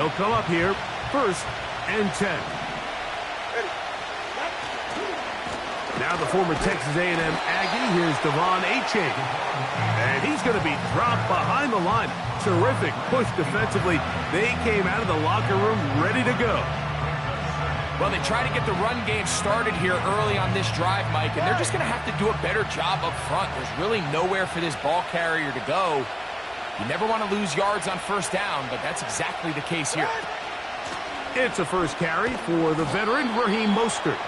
They'll come up here, 1st and 10. Now the former Texas A&M Aggie, here's Devon Achane. And he's going to be dropped behind the line. Terrific push defensively. They came out of the locker room ready to go. Well, they try to get the run game started here early on this drive, Mike, and they're just going to have to do a better job up front. There's really nowhere for this ball carrier to go. You never want to lose yards on 1st down, but that's exactly the case here. It's a 1st carry for the veteran, Raheem Mostert.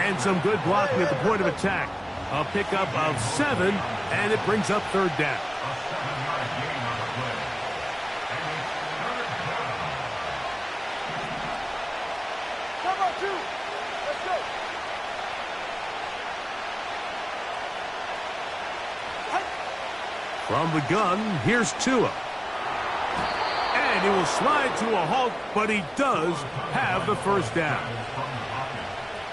And some good blocking at the point of attack. A pickup of 7, and it brings up 3rd down. From the gun, here's Tua. And he will slide to a halt, but he does have the 1st down.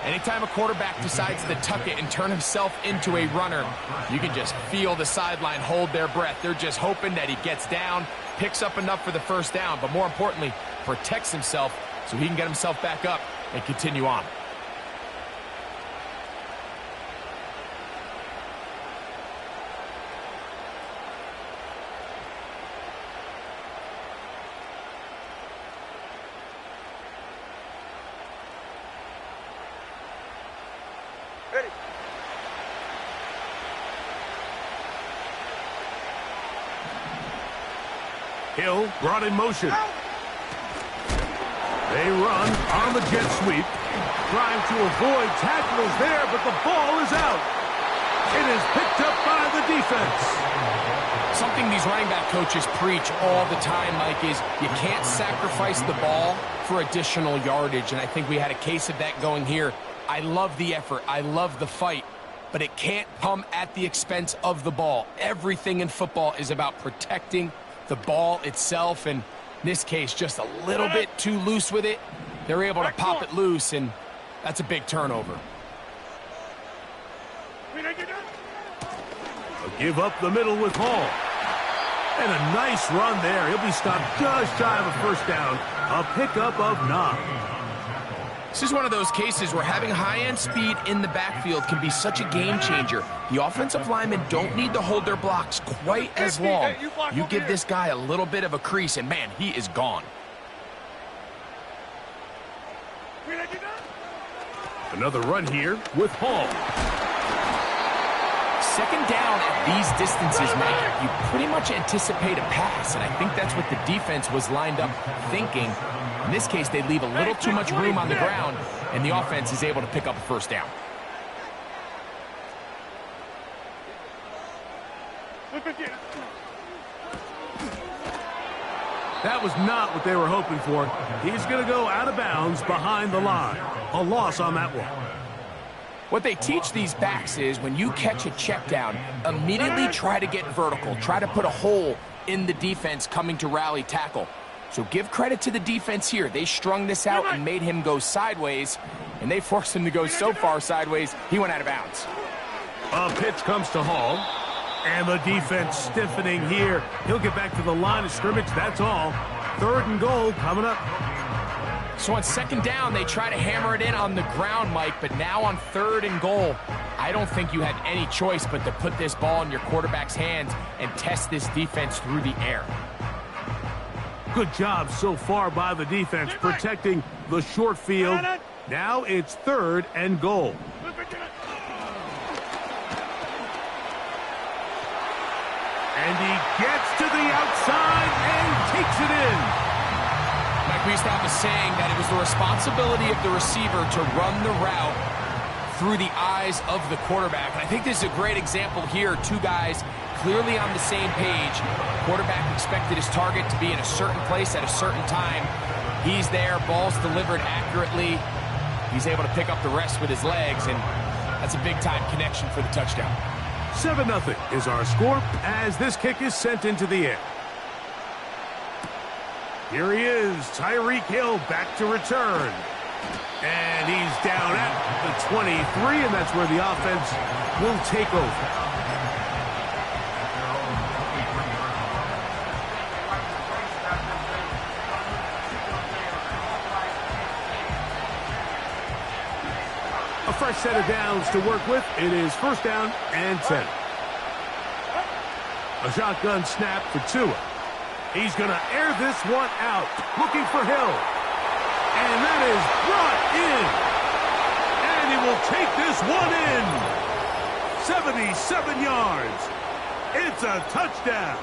Anytime a quarterback decides to tuck it and turn himself into a runner, you can just feel the sideline hold their breath. They're just hoping that he gets down, picks up enough for the 1st down, but more importantly, protects himself so he can get himself back up and continue on. Hill brought in motion. They run on the jet sweep, trying to avoid tacklers there, but the ball is out. It is picked up by the defense. Something these running back coaches preach all the time, Mike, is you can't sacrifice the ball for additional yardage, and I think we had a case of that going here. I love the effort. I love the fight, but it can't come at the expense of the ball. Everything in football is about protecting the ball itself, and in this case, just a little bit too loose with it. They're able to pop it loose, and that's a big turnover. They'll give up the middle with Hall. And a nice run there. He'll be stopped just shy of a 1st down. A pickup of 9. This is one of those cases where having high-end speed in the backfield can be such a game changer. The offensive linemen don't need to hold their blocks quite as long. You give this guy a little bit of a crease, and man, he is gone. Another run here with Hall. 2nd down at these distances, Mike, you pretty much anticipate a pass, and I think that's what the defense was lined up thinking. In this case, they leave a little too much room on the ground, and the offense is able to pick up a 1st down. That was not what they were hoping for. He's going to go out of bounds behind the line. A loss on that one. What they teach these backs is when you catch a check down, immediately try to get vertical. Try to put a hole in the defense coming to rally tackle. So give credit to the defense here. They strung this out and made him go sideways, and they forced him to go so far sideways, he went out of bounds. A pitch comes to Hall, and the defense stiffening here. He'll get back to the line of scrimmage, that's all. 3rd and goal coming up. So on 2nd down, they try to hammer it in on the ground, Mike, but now on 3rd and goal, I don't think you had any choice but to put this ball in your quarterback's hands and test this defense through the air. Good job so far by the defense protecting the short field. Now it's 3rd and goal. And he gets to the outside and takes it in. Mike, we used to have a saying that it was the responsibility of the receiver to run the route through the eyes of the quarterback. And I think this is a great example here. 2 guys clearly on the same page. Quarterback expected his target to be in a certain place at a certain time. He's there, ball's delivered accurately. He's able to pick up the rest with his legs, and that's a big-time connection for the touchdown. 7-0 is our score as this kick is sent into the air. Here he is, Tyreek Hill back to return. And he's down at the 23, and that's where the offense will take over. fresh set of downs to work with. It is first down and 10. A shotgun snap for Tua. He's going to air this one out, looking for Hill. And that is brought in. And he will take this one in. 77 yards. It's a touchdown.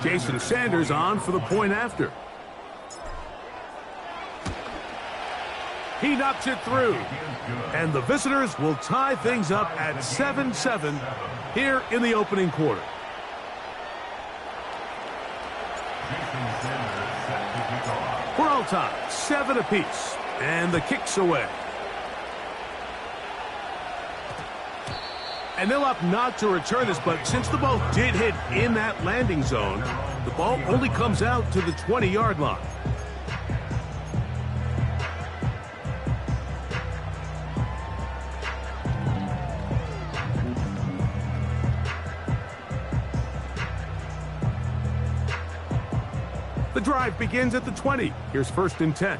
Jason Sanders on for the point after. He knocks it through. And the visitors will tie things up at 7-7 here in the opening quarter. We're all tied, 7 apiece. And the kick's away. And they'll opt not to return this, but since the ball did hit in that landing zone, the ball only comes out to the 20-yard line. The drive begins at the 20. Here's first and 10.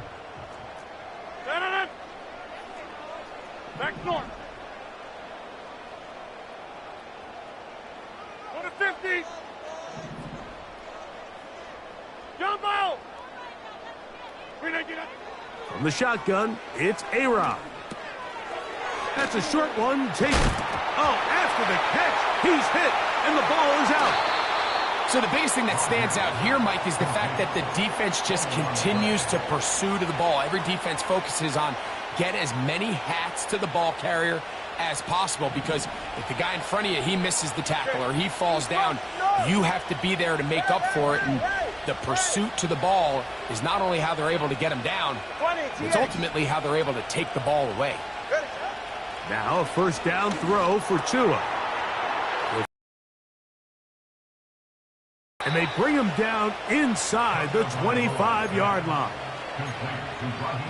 Back north. Go to 50. Jumbo. From the shotgun, it's A-Rod. That's a short one. After the catch, he's hit, and the ball is out. So the biggest thing that stands out here, Mike, is the fact that the defense just continues to pursue to the ball. Every defense focuses on get as many hats to the ball carrier as possible, because if the guy in front of you, he misses the tackle or he falls down, you have to be there to make up for it. And the pursuit to the ball is not only how they're able to get him down, it's ultimately how they're able to take the ball away. Now a first down throw for Tua. And they bring him down inside the 25-yard line.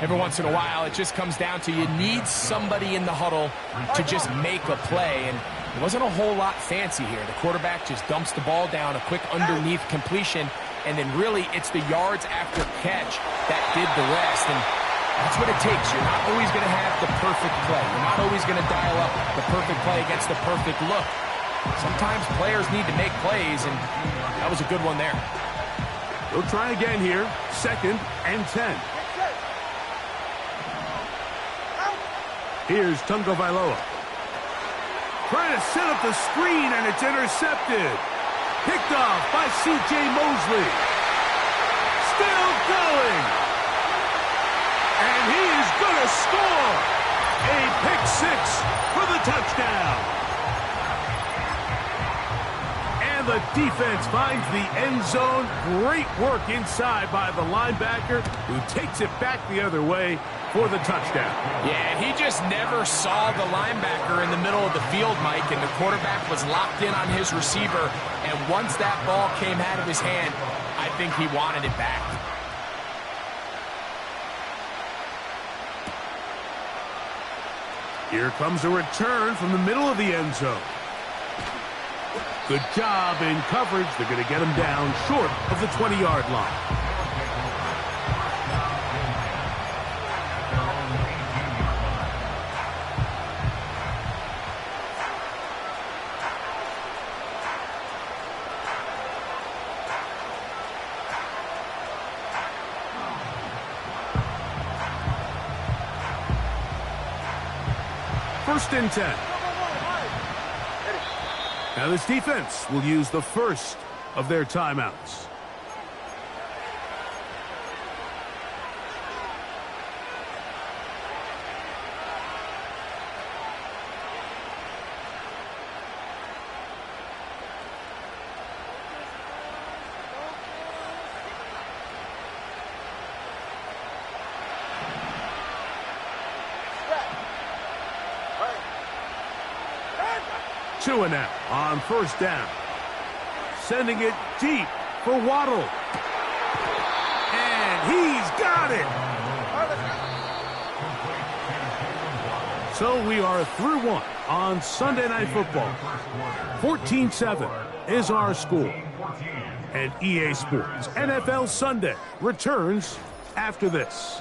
Every once in a while, it just comes down to you need somebody in the huddle to just make a play. And it wasn't a whole lot fancy here. The quarterback just dumps the ball down, a quick underneath completion, and then really it's the yards after catch that did the rest. And that's what it takes. You're not always going to have the perfect play. You're not always going to dial up the perfect play against the perfect look. Sometimes players need to make plays, and that was a good one there. We'll try again here. Second and 10. Here's Tungo Vailoa. Trying to set up the screen, and it's intercepted. Picked off by C.J. Mosley. Still going. And he is going to score. A pick six for the touchdown. The defense finds the end zone. Great work inside by the linebacker, who takes it back the other way for the touchdown. Yeah, he just never saw the linebacker in the middle of the field, Mike, and the quarterback was locked in on his receiver. And once that ball came out of his hand, I think he wanted it back. Here comes a return from the middle of the end zone. Good job in coverage. They're going to get him down short of the 20-yard line. First and 10. Now this defense will use the first of their timeouts. Tua now on first down. Sending it deep for Waddle. And he's got it. So we are through one on Sunday Night Football. 14-7 is our score. And EA Sports NFL Sunday returns after this.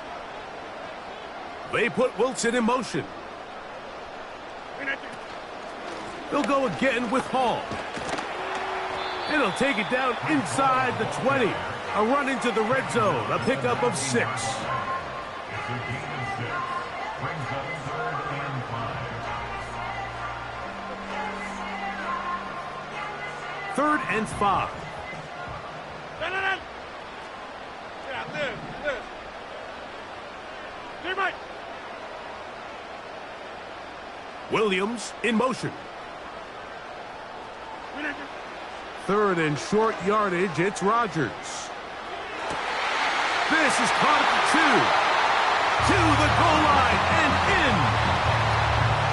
They put Wilson in motion. They'll go again with Hall. And he'll take it down inside the 20. A run into the red zone. A pickup of 6. It's a gain of 6. Brings up 3rd and 5. 3rd and 5. Yeah, live. Teammate. Williams in motion. 3rd and short yardage. It's Rodgers. This is caught at the 2. To the goal line and in.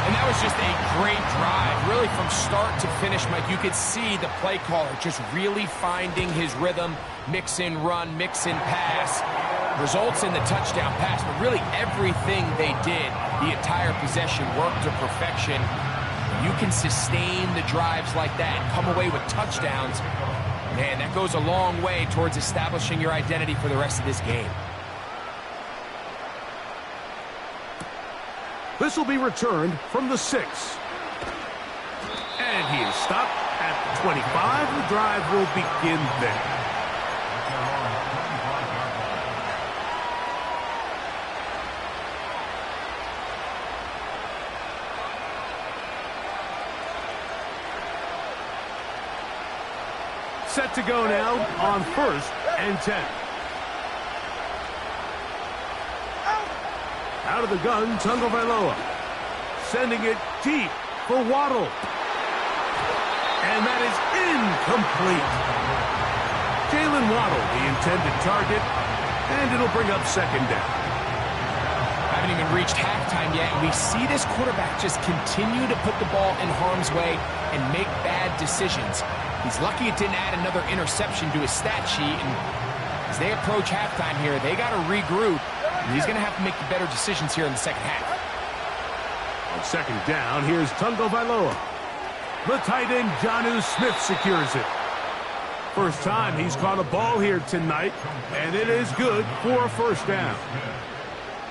And that was just a great drive. Really from start to finish, Mike, you could see the play caller just really finding his rhythm. Mix in run, mix in pass. Results in the touchdown pass. But really everything they did, the entire possession, worked to perfection. You can sustain the drives like that and come away with touchdowns. Man, that goes a long way towards establishing your identity for the rest of this game. This will be returned from the 6. And he is stopped at the 25. The drive will begin there. Set to go now on 1st and 10. Out of the gun, Tagovailoa. Sending it deep for Waddle. And that is incomplete. Jalen Waddle, the intended target, and it'll bring up 2nd down. Haven't even reached halftime yet, and we see this quarterback just continue to put the ball in harm's way and make bad decisions. He's lucky it didn't add another interception to his stat sheet, and as they approach halftime here, they got to regroup, and he's going to have to make the better decisions here in the second half. On 2nd down, here's Tagovailoa. The tight end, Jonnu Smith, secures it. First time he's caught a ball here tonight, and it is good for a 1st down.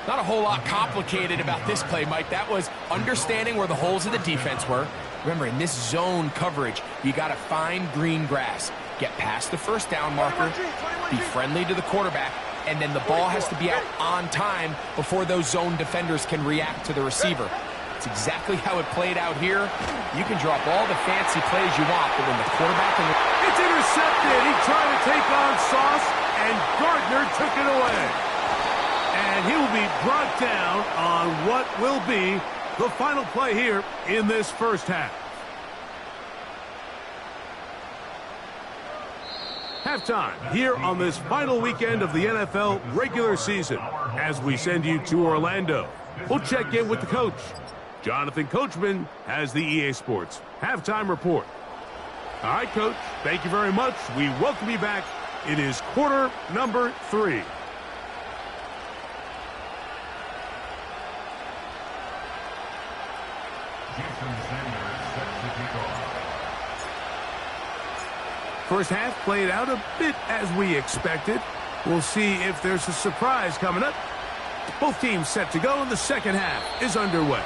Not a whole lot complicated about this play, Mike. That was understanding where the holes of the defense were. Remember, in this zone coverage, you got to find green grass. Get past the 1st down marker, be friendly to the quarterback, and then the ball has to be out on time before those zone defenders can react to the receiver. It's exactly how it played out here. You can drop all the fancy plays you want, but when the quarterback... It's intercepted. He tried to take on Sauce, and Gardner took it away. And he will be brought down on what will be the final play here in this 1st half. Halftime here on this final weekend of the NFL regular season as we send you to Orlando. We'll check in with the coach. Jonathan Coachman has the EA Sports halftime report. All right, Coach, thank you very much. We welcome you back. It is quarter number 3. First half played out a bit as we expected. We'll see if there's a surprise coming up. Both teams set to go, and the second half is underway.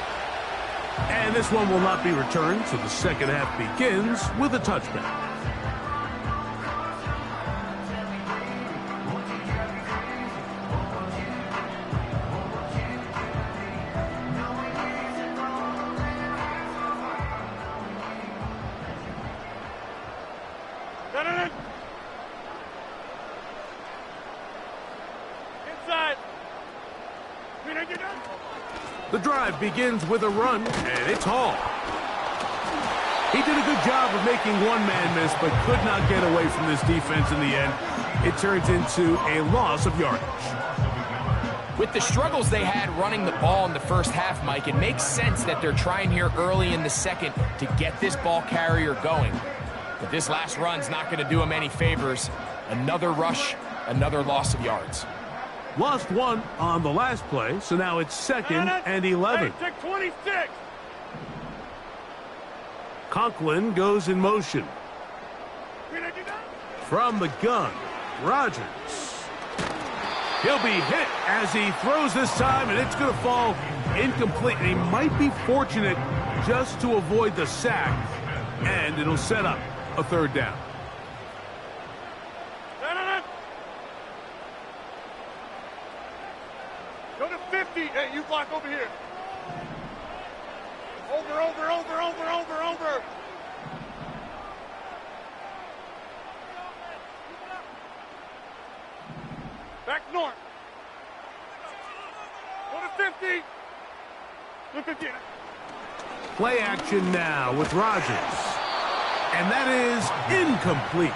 And this one will not be returned, so the second half begins with a touchback. Inside. The drive begins with a run, and it's Hall. He did a good job of making one man miss, but could not get away from this defense in the end. It turns into a loss of yardage. With the struggles they had running the ball in the first half, Mike, it makes sense that they're trying here early in the second to get this ball carrier going. But this last run's not going to do him any favors. Another rush, another loss of yards. Lost one on the last play, so now it's 2nd and 11. Hey, 26. Conklin goes in motion. From the gun, Rodgers. He'll be hit as he throws this time, and it's going to fall incomplete. And he might be fortunate just to avoid the sack, and it'll set up a third down. Go to 50. Hey, you block over here. Over. Back north. Go to 50. Go to 50. Play action now with Rodgers. And that is incomplete.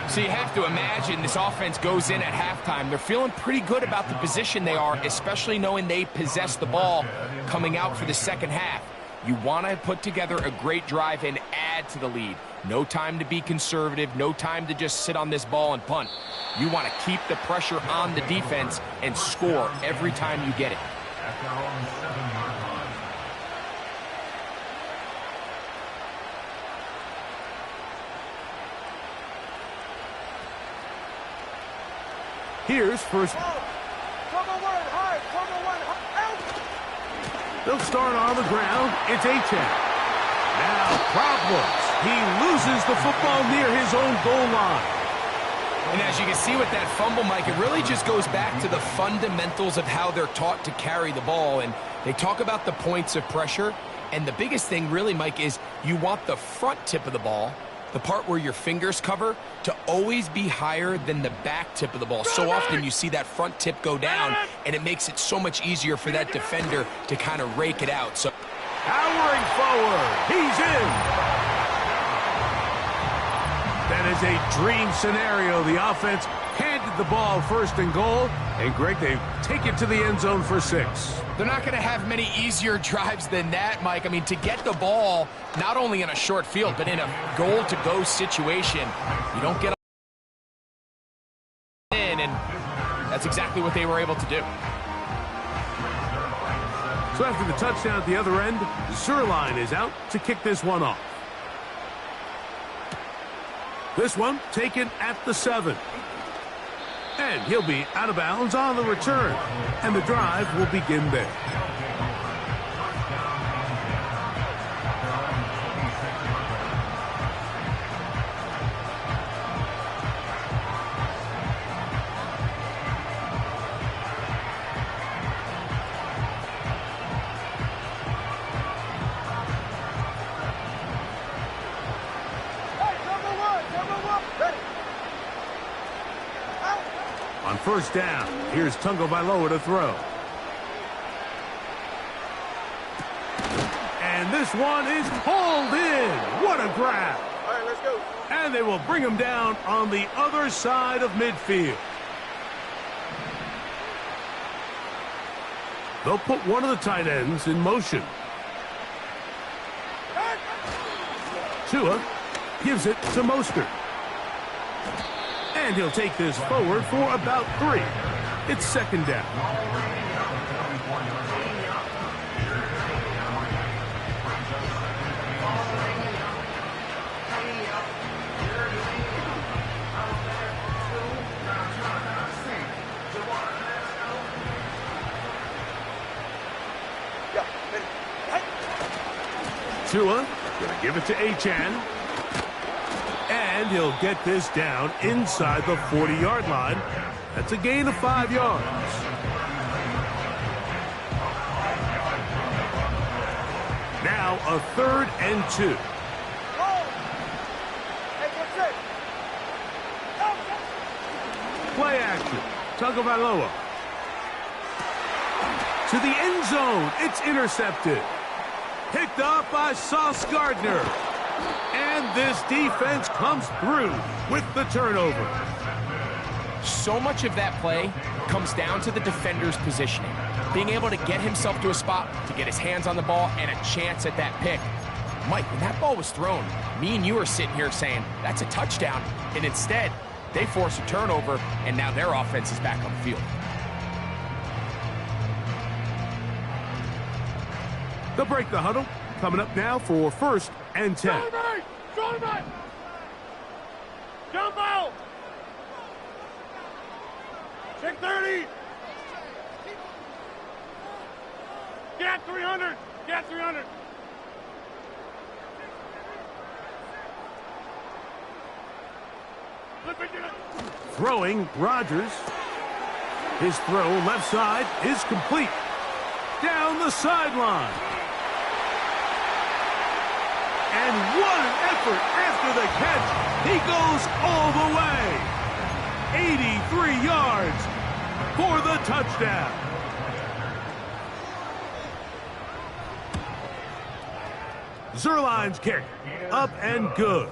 So you have to imagine this offense goes in at halftime. They're feeling pretty good about the position they are, especially knowing they possess the ball coming out for the second half. You want to put together a great drive and add to the lead. No time to be conservative, no time to just sit on this ball and punt. You want to keep the pressure on the defense and score every time you get it. At their own 7-yard line. Here's first. They'll start on the ground. It's Achane. Now problems. He loses the football near his own goal line. And as you can see with that fumble, Mike, it really just goes back to the fundamentals of how they're taught to carry the ball. And they talk about the points of pressure. And the biggest thing really, Mike, is you want the front tip of the ball, the part where your fingers cover, to always be higher than the back tip of the ball. So often you see that front tip go down, and it makes it so much easier for that defender to kind of rake it out. So powering forward. He's in. That is a dream scenario. The offense handed the ball first and goal. And, Greg, they take it to the end zone for 6. they're not going to have many easier drives than that, Mike. I mean, to get the ball, not only in a short field, but in a goal-to-go situation, you don't get in, and that's exactly what they were able to do. So after the touchdown at the other end, Zerline is out to kick this one off. This one taken at the 7. And he'll be out of bounds on the return. And the drive will begin there. On first down, here's Tungo Bailoa to throw. And this one is pulled in. What a grab. All right, let's go. And they will bring him down on the other side of midfield. They'll put one of the tight ends in motion. Tua gives it to Mostert. And he'll take this forward for about 3. It's second down. Tua gonna give it to Achane. And he'll get this down inside the 40-yard line. That's a gain of 5 yards. Now a 3rd and 2. Play action. Tungo Bailoa. To the end zone. It's intercepted. Picked up by Sauce Gardner. And this defense comes through with the turnover. So much of that play comes down to the defender's positioning. Being able to get himself to a spot, to get his hands on the ball, and a chance at that pick. Mike, when that ball was thrown, me and you are sitting here saying, that's a touchdown. And instead, they force a turnover, and now their offense is back on the field. They'll break the huddle. Coming up now for 1st and 10. Jump out! Take 30. Get 300. Get 300. Throwing, Rodgers. His throw left side is complete. Down the sideline. And what an effort after the catch. He goes all the way. 83 yards for the touchdown. Zuerlein's kick, up and good.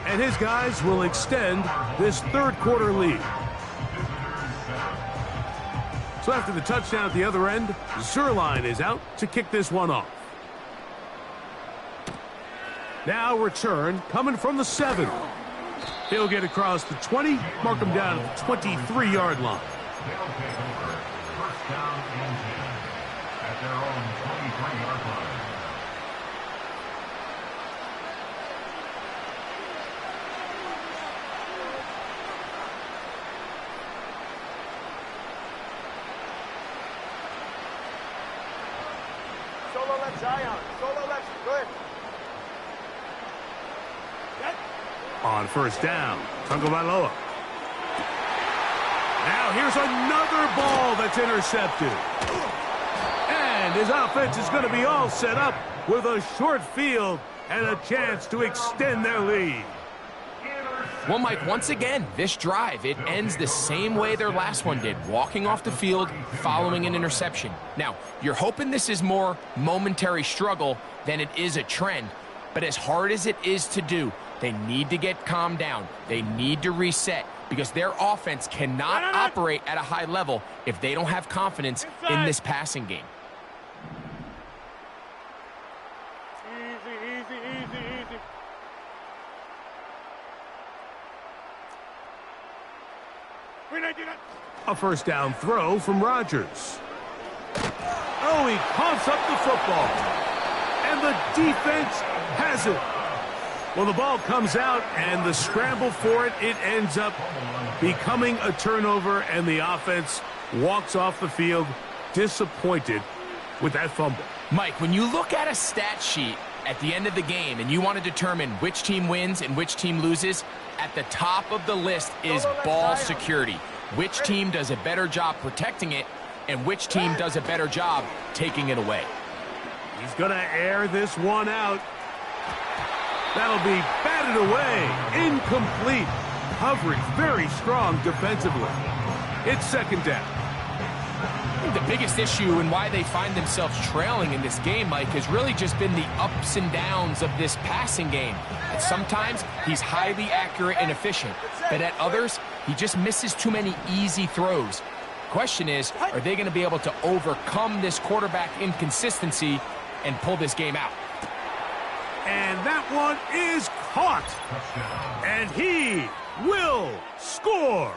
And his guys will extend this third quarter lead. So after the touchdown at the other end, Zuerlein is out to kick this one off. Now return coming from the 7. He'll get across the 20, mark him down at the 23-yard line. They'll take over. First down and 10 at their own 23-yard line. Solo left, Zion. Solo left. Good. On first down, Tagovailoa. Now here's another ball that's intercepted. And his offense is going to be all set up with a short field and a chance to extend their lead. Well, Mike, once again, this drive, it ends the same way their last one did, walking off the field following an interception. Now, you're hoping this is more momentary struggle than it is a trend, but as hard as it is to do, they need to get calmed down. They need to reset because their offense cannot operate at a high level if they don't have confidence in this passing game. Easy, easy, easy, easy. A first down throw from Rodgers. Oh, he coughs up the football. And the defense has it. Well, the ball comes out, and the scramble for it, it ends up becoming a turnover, and the offense walks off the field disappointed with that fumble. Mike, when you look at a stat sheet at the end of the game and you want to determine which team wins and which team loses, at the top of the list is ball security. Which team does a better job protecting it, and which team does a better job taking it away. He's going to air this one out. That'll be batted away. Incomplete. Coverage very strong defensively. It's second down. I think the biggest issue and why they find themselves trailing in this game, Mike, has really just been the ups and downs of this passing game. And sometimes he's highly accurate and efficient, but at others, he just misses too many easy throws. Question is, are they going to be able to overcome this quarterback inconsistency and pull this game out? And that one is caught. And he will score.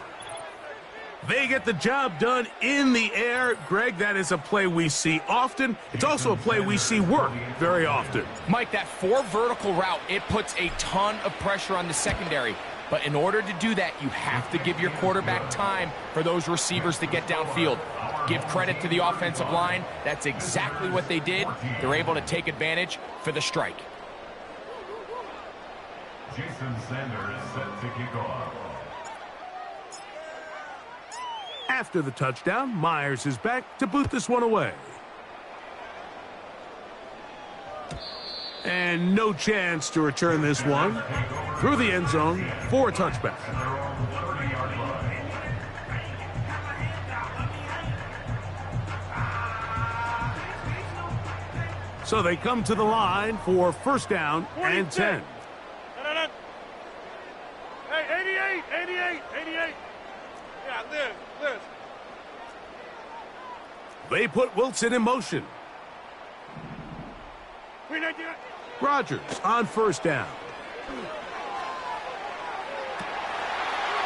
They get the job done in the air. Greg, that is a play we see often. It's also a play we see work very often. Mike, that 4 vertical route, it puts a ton of pressure on the secondary. But in order to do that, you have to give your quarterback time for those receivers to get downfield. Give credit to the offensive line. That's exactly what they did. They're able to take advantage for the strike. Jason Sanders set to kick off. After the touchdown, Myers is back to boot this one away. And no chance to return this one through the end zone for a touchback. So they come to the line for first down and 10. Hey, 88. Yeah, Liz. They put Wilson in motion. Rodgers on first down.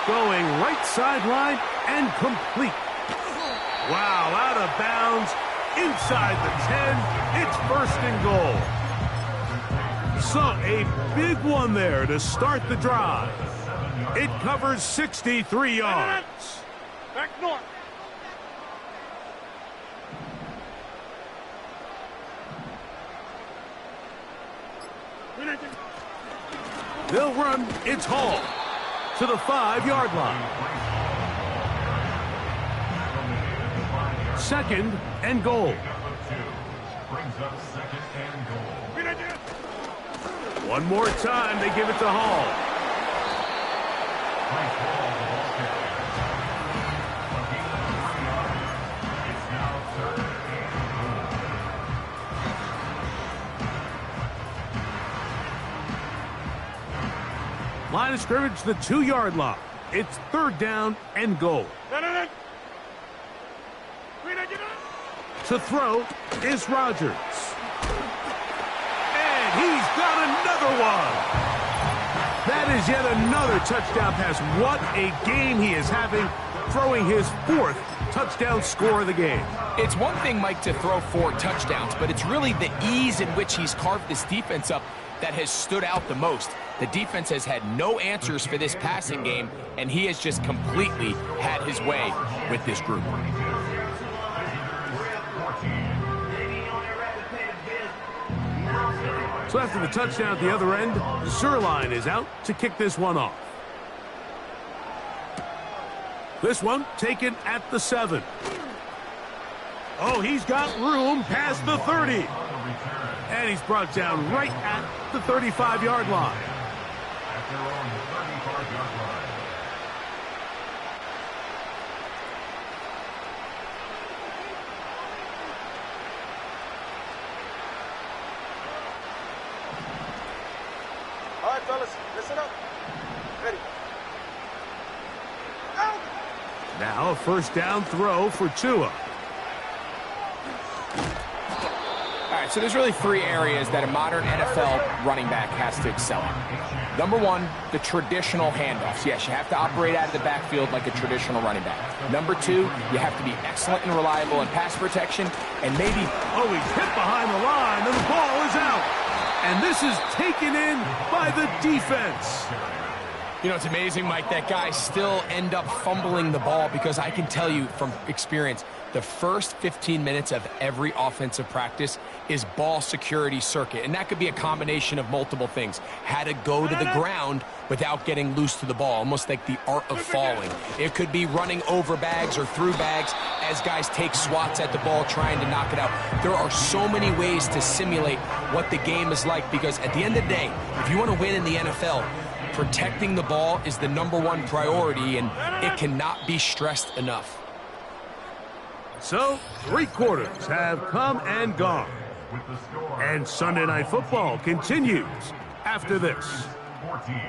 Going right sideline and complete. Wow, out of bounds. Inside the 10. It's first and goal. So a big one there to start the drive. It covers 63 yards. Back north. They'll run. It's Hall to the 5-yard line. 2nd and goal. Brings up 2nd and goal. One more time, they give it to Hall. Nice ball, the ball carrier. A gain of 3 yards. It's now 3rd and goal. Line of scrimmage, the 2-yard line. It's 3rd down and goal. To throw is Rodgers. And he's got another one. That is yet another touchdown pass. What a game he is having, throwing his 4th touchdown score of the game. It's one thing, Mike, to throw 4 touchdowns, but it's really the ease in which he's carved this defense up that has stood out the most. The defense has had no answers for this passing game, and he has just completely had his way with this group. So after the touchdown at the other end, Zerline is out to kick this one off. This one taken at the 7. Oh, he's got room past the 30. And he's brought down right at the 35-yard line. At their own 35-yard line. All right, fellas, listen up. Ready. Out. Now a 1st down throw for Tua. All right, so there's really 3 areas that a modern NFL running back has to excel in. Number 1, the traditional handoffs. Yes, you have to operate out of the backfield like a traditional running back. Number 2, you have to be excellent and reliable in pass protection, and maybe... Oh, he's hit behind the line, and the ball is out. And this is taken in by the defense. You know, it's amazing, Mike, that guys still end up fumbling the ball, because I can tell you from experience, the first 15 minutes of every offensive practice is ball security circuit. And that could be a combination of multiple things. How to go to the ground without getting loose to the ball, almost like the art of falling. It could be running over bags or through bags as guys take swats at the ball trying to knock it out. There are so many ways to simulate what the game is like, because at the end of the day, if you want to win in the NFL, protecting the ball is the #1 priority, and it cannot be stressed enough. So, 3 quarters have come and gone. And Sunday Night Football continues after this. 14.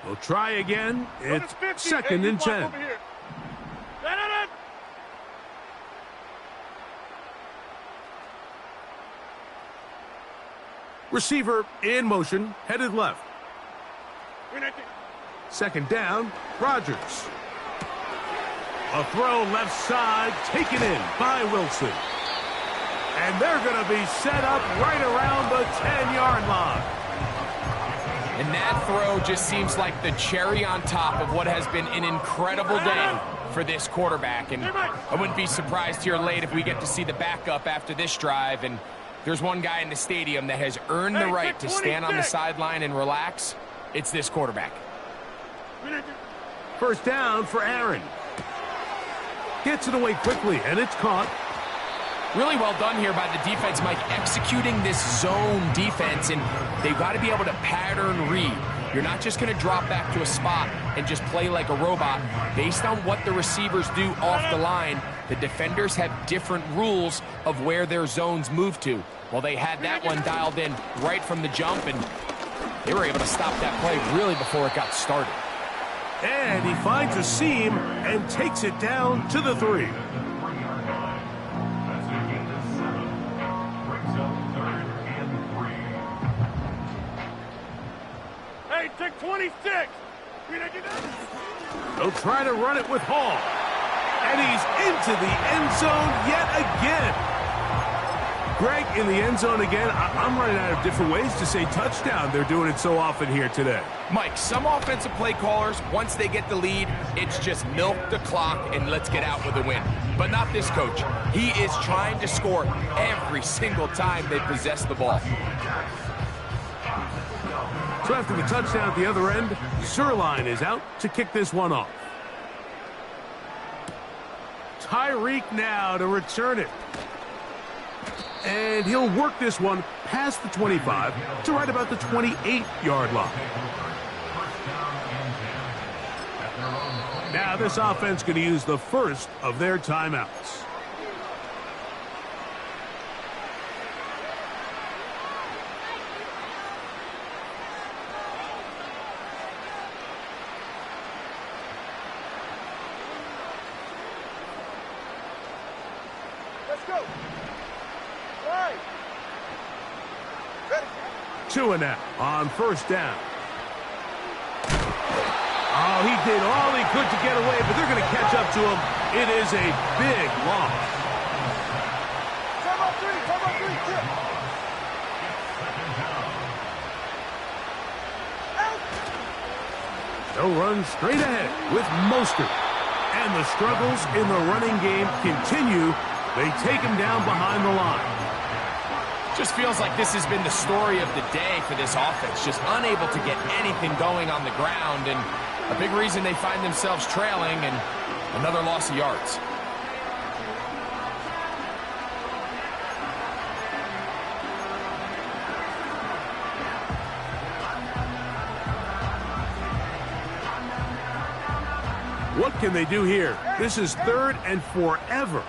We'll try again. It's 2nd and 10. Receiver in motion, headed left. 2nd down, Rodgers. A throw left side, taken in by Wilson. And they're going to be set up right around the 10-yard line. And that throw just seems like the cherry on top of what has been an incredible day for this quarterback. And I wouldn't be surprised here late if we get to see the backup after this drive. And there's one guy in the stadium that has earned the right to stand on the sideline and relax. It's this quarterback. 1st down for Aaron. Gets it away quickly, and it's caught. Really well done here by the defense, Mike, executing this zone defense, and they've got to be able to pattern read. You're not just going to drop back to a spot and just play like a robot. Based on what the receivers do off the line, the defenders have different rules of where their zones move to. Well, they had that one dialed in right from the jump, and they were able to stop that play really before it got started. And he finds a seam and takes it down to the 3. They'll try to run it with Hall. And he's into the end zone yet again. Greg, in the end zone again. I'm running out of different ways to say touchdown. They're doing it so often here today. Mike, some offensive play callers, once they get the lead, it's just milk the clock and let's get out with a win. But not this coach. He is trying to score every single time they possess the ball. So after the touchdown at the other end, Zerline is out to kick this one off. Tyreek now to return it. And he'll work this one past the 25 to right about the 28-yard line. Now this offense going to use the first of their timeouts. Let's go. Right. Ready. Tua now on first down. Oh, he did all he could to get away, but they're going to catch up to him. It is a big loss. Time out three, tip. Out. They'll run straight ahead with Mostert. And the struggles in the running game continue. They take him down behind the line. Just feels like this has been the story of the day for this offense. Just unable to get anything going on the ground, and a big reason they find themselves trailing and another loss of yards. What can they do here? This is 3rd and forever.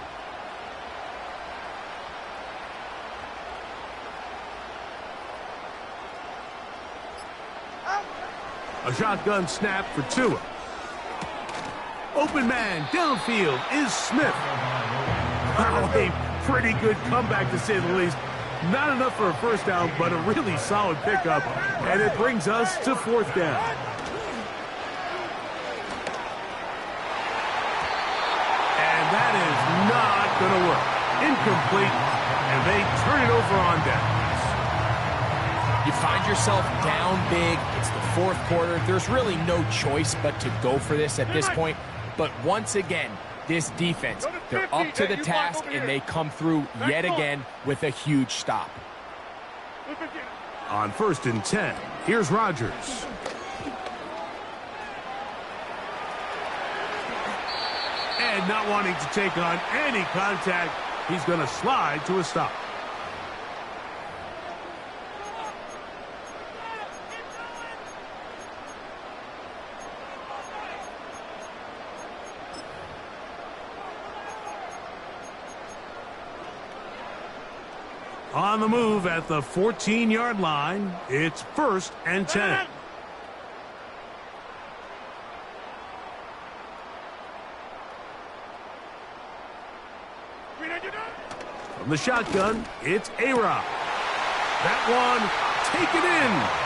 A shotgun snap for Tua. Open man downfield is Smith. Wow, a pretty good comeback to say the least. Not enough for a first down, but a really solid pickup. And it brings us to 4th down. And that is not going to work. Incomplete. And they turn it over on downs. You find yourself down big. It's the 4th quarter. There's really no choice but to go for this at this point. But once again, this defense, they're up to the task, and they come through yet again with a huge stop. On 1st and 10, here's Rodgers. And not wanting to take on any contact, he's going to slide to a stop. On the move at the 14-yard line, it's 1st and 10. From the shotgun, it's A-Rob. That one, take it in.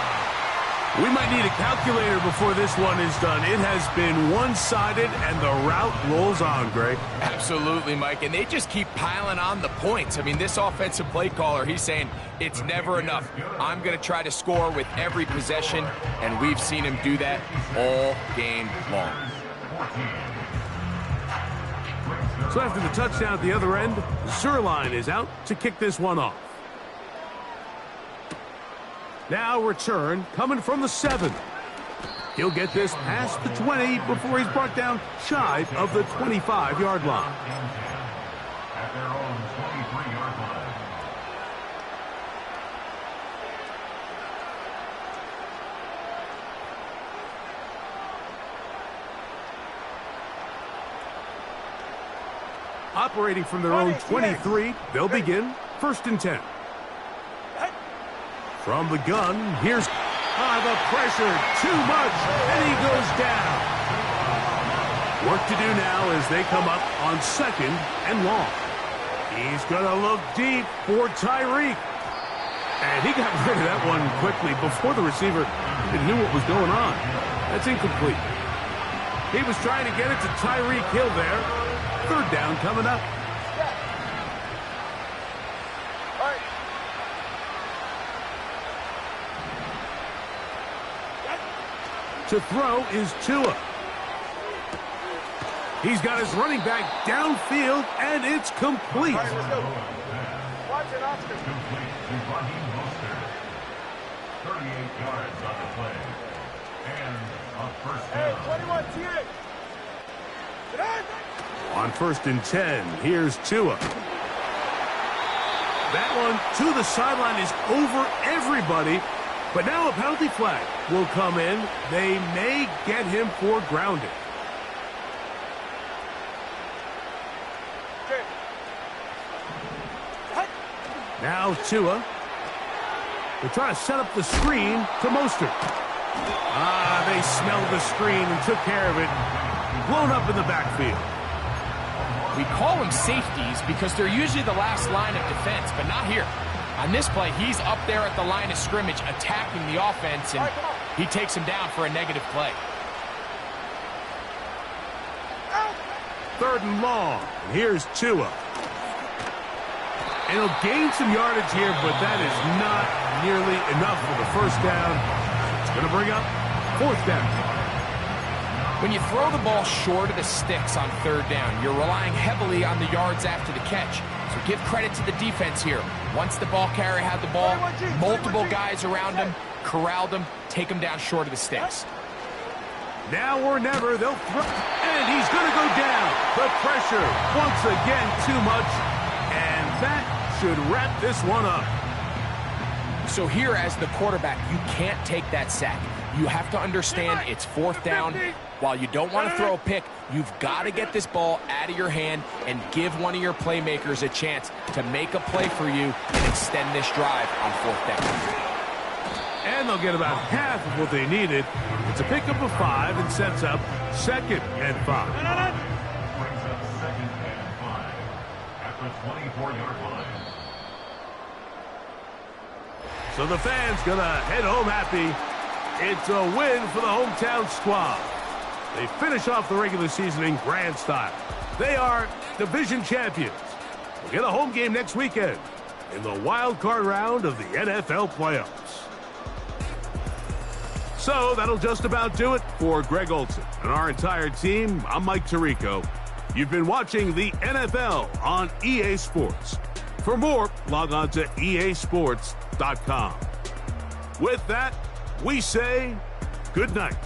We might need a calculator before this one is done. It has been one-sided, and the route rolls on, Greg. Absolutely, Mike, and they just keep piling on the points. I mean, this offensive play caller, he's saying it's never enough. I'm going to try to score with every possession, and we've seen him do that all game long. So after the touchdown at the other end, Zerline is out to kick this one off. Now return coming from the 7. He'll get this past the 20 before he's brought down shy of the 25-yard line. At their own 23-yard line. Operating from their own 23, they'll begin 1st and 10. From the gun, here's the pressure, too much, and he goes down. Work to do now as they come up on 2nd and long. He's going to look deep for Tyreek. And he got rid of that one quickly before the receiver and knew what was going on. That's incomplete. He was trying to get it to Tyreek Hill there. Third down coming up. All right. To throw is Tua. He's got his running back downfield, and it's complete. All right, let's go. Watch it, Oscar. Complete to Raheem Mostert. 38 yards on the play. And a first Hey, down. 21, TA. Get on. On 1st and 10, here's Tua. That one to the sideline is over everybody, but now a penalty flag will come in. They may get him for grounding. Okay. Hut. Now Tua. They try to set up the screen to Mostert. They smelled the screen and took care of it. Blown up in the backfield. We call them safeties because they're usually the last line of defense, but not here. On this play, he's up there at the line of scrimmage attacking the offense, and he takes him down for a negative play. Out. 3rd and long. And here's Tua. And he'll gain some yardage here, but that is not nearly enough for the first down. It's going to bring up 4th down. When you throw the ball short of the sticks on 3rd down, you're relying heavily on the yards after the catch. So give credit to the defense here. Once the ball carrier had the ball, multiple guys around him, corralled him, take him down short of the sticks. Now or never, they'll throw. And he's going to go down. The pressure, once again, too much. And that should wrap this one up. So here, as the quarterback, you can't take that sack. You have to understand it's 4th down. While you don't want to throw a pick, you've got to get this ball out of your hand and give one of your playmakers a chance to make a play for you and extend this drive on 4th down. And they'll get about half of what they needed. It's a pickup of 5 and sets up 2nd and 5. Brings up 2nd and 5 at the 24-yard line. So the fans going to head home happy. It's a win for the hometown squad. They finish off the regular season in grand style. They are division champions. We'll get a home game next weekend in the wild card round of the NFL playoffs. So that'll just about do it for Greg Olson and our entire team. I'm Mike Tirico. You've been watching the NFL on EA Sports. For more, log on to easports.com. With that, we say good night.